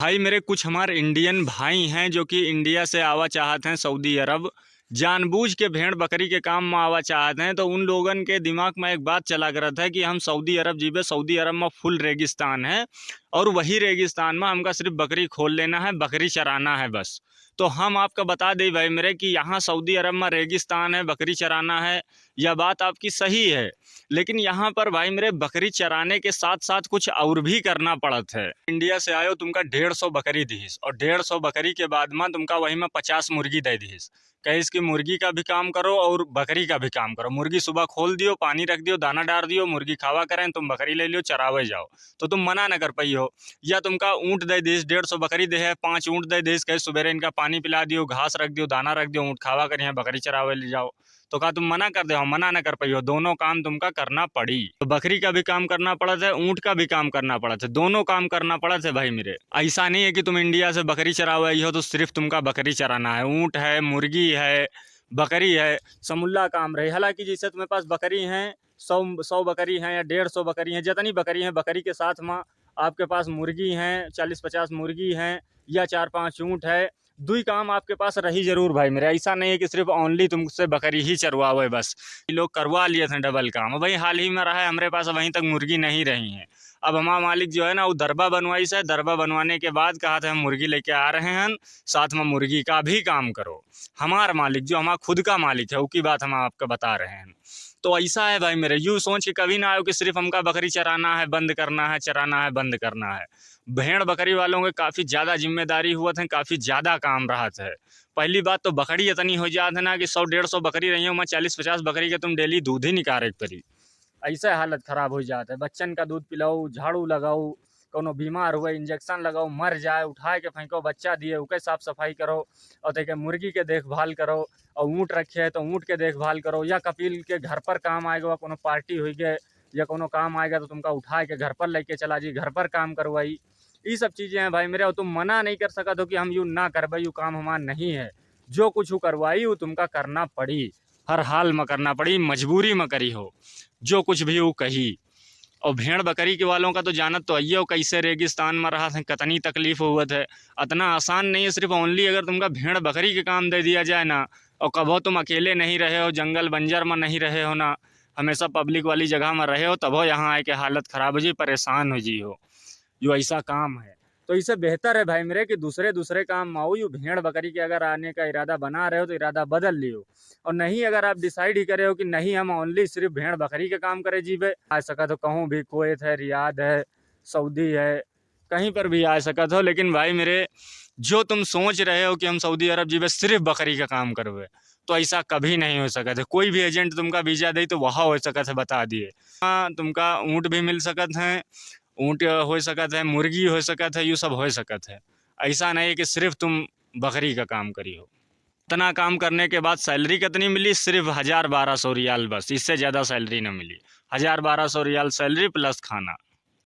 भाई मेरे कुछ हमारे इंडियन भाई हैं जो कि इंडिया से आवा चाहते हैं सऊदी अरब, जानबूझ के भेड़ बकरी के काम में आवा चाहते हैं। तो उन लोगन के दिमाग में एक बात चला करत है कि हम सऊदी अरब जीबे, सऊदी अरब में फुल रेगिस्तान है और वही रेगिस्तान में हमका सिर्फ बकरी खोल लेना है, बकरी चराना है बस। तो हम आपका बता दें भाई मेरे कि यहाँ सऊदी अरब में रेगिस्तान है, बकरी चराना है, यह बात आपकी सही है। लेकिन यहाँ पर भाई मेरे बकरी चराने के साथ साथ कुछ और भी करना पड़त है। इंडिया से आयो, तुमका 150 बकरी दीस और 150 बकरी के बाद में तुमका वही में 50 मुर्गी दे दीस। कहीं इसकी मुर्गी का भी काम करो और बकरी का भी काम करो। मुर्गी सुबह खोल दियो, पानी रख दियो, दाना डाल दियो, मुर्गी खावा करें, तुम बकरी ले लियो, चरावे जाओ। तो तुम मना न कर पाई हो। या तुमका ऊँट दे दीस, 150 बकरी दे है, 5 ऊँट दे दीस, कहीं सुबह इनका पानी पिला दियो, घास रख दियो, दाना रख दियो, ऊँट खावा करिए, बकरी चरावे ले जाओ। तो का तुम मना कर दे हो? मना न कर पाई हो। दोनों काम तुमका करना पड़ी। तो बकरी का भी काम करना पड़ा है, ऊँट का भी काम करना पड़ा है, दोनों काम करना पड़ा है भाई मेरे। ऐसा नहीं है कि तुम इंडिया से बकरी चरावे आई हो तो सिर्फ तुमका बकरी चराना है। ऊँट है, मुर्गी है, बकरी है, समूला काम रहे। हालांकि जैसे तुम्हारे पास बकरी हैं, 100 बकरी हैं या 150 बकरी हैं, जितनी बकरी हैं, बकरी के साथ में आपके पास मुर्गी हैं, 40-50 मुर्गी हैं या 4-5 ऊँट है, दुई काम आपके पास रही जरूर भाई मेरे। ऐसा नहीं है कि सिर्फ ओनली तुमसे बकरी ही चरवावे बस। ये लोग करवा लिए थे डबल काम। वही हाल ही में रहा है हमारे पास, वहीं तक मुर्गी नहीं रही हैं। अब हमारा मालिक जो है ना, वो दरबा बनवाई से, दरबा बनवाने के बाद कहा था हम मुर्गी लेके आ रहे हैं, साथ में मुर्गी का भी काम करो। हमारा मालिक जो हमारा खुद का मालिक है, उसकी बात हम आपको बता रहे हैं। तो ऐसा है भाई मेरे, यूँ सोच के कभी ना आयो कि सिर्फ हमका बकरी चराना है, बंद करना है, चराना है, बंद करना है। भेड़ बकरी वालों के काफ़ी ज़्यादा जिम्मेदारी हुआ था, काफ़ी ज़्यादा काम रहा था। पहली बात तो बकरी इतनी हो जात है ना कि 100-150 बकरी रही हो, मैं 40-50 बकरी के तुम डेली दूध ही निकाले पड़ी। ऐसे हालत ख़राब हो जाता है। बच्चन का दूध पिलाओ, झाड़ू लगाओ, कोनो बीमार हुए इंजेक्शन लगाओ, मर जाए उठा के फेंको, बच्चा दिए उके साफ सफाई करो, और देखे मुर्गी के देखभाल करो, और ऊँट रखे है तो ऊँट के देखभाल करो, या कपिल के घर पर काम आएगा, कोनो पार्टी हुई गए या कोनो काम आएगा तो तुमका उठा के घर पर लेके चला जी, घर पर काम करवाई। ये सब चीज़ें हैं भाई मेरे, और तुम मना नहीं कर सकते हो कि हम यूँ ना करवाई, यू काम हमारा नहीं है। जो कुछ वो करवाई वो तुमका करना पड़ी, हर हाल में करना पड़ी, मजबूरी में करी हो जो कुछ भी वो कही। और भेड़ बकरी के वालों का तो जानत तो आइए, कैसे रेगिस्तान में रहा था, कितनी तकलीफ हुआ है। इतना आसान नहीं है सिर्फ ओनली अगर तुमका भेड़ बकरी के काम दे दिया जाए ना, और कभो तुम अकेले नहीं रहे हो, जंगल बंजर में नहीं रहे हो ना, हमेशा पब्लिक वाली जगह में रहे हो, तब हो यहाँ आए के हालत ख़राब हो जी, परेशान हो जी हो। जो ऐसा काम है तो इससे बेहतर है भाई मेरे कि दूसरे काम में आओ। यू भेड़ बकरी के अगर आने का इरादा बना रहे हो तो इरादा बदल लियो, और नहीं अगर आप डिसाइड ही करे हो कि नहीं हम ओनली सिर्फ भेड़ बकरी के काम करे जीवे, आ सका तो कहूँ भी, कुवैत है, रियाद है, सऊदी है, कहीं पर भी आ सकत हो। लेकिन भाई मेरे, जो तुम सोच रहे हो कि हम सऊदी अरब जीवे सिर्फ बकरी का काम करवे, तो ऐसा कभी नहीं हो सकत है। कोई भी एजेंट तुमका वीजा दे तो वहाँ हो सकत है, बता दिए। हाँ, तुमका ऊँट भी मिल सकत हैं, ऊँट हो सकत है, मुर्गी हो सकत है, ये सब हो सकत है। ऐसा नहीं कि सिर्फ तुम बकरी का काम करी हो। इतना काम करने के बाद सैलरी कितनी मिली? सिर्फ 1000-1200 रियाल बस, इससे ज़्यादा सैलरी ना मिली। 1000-1200 रियाल सैलरी प्लस खाना।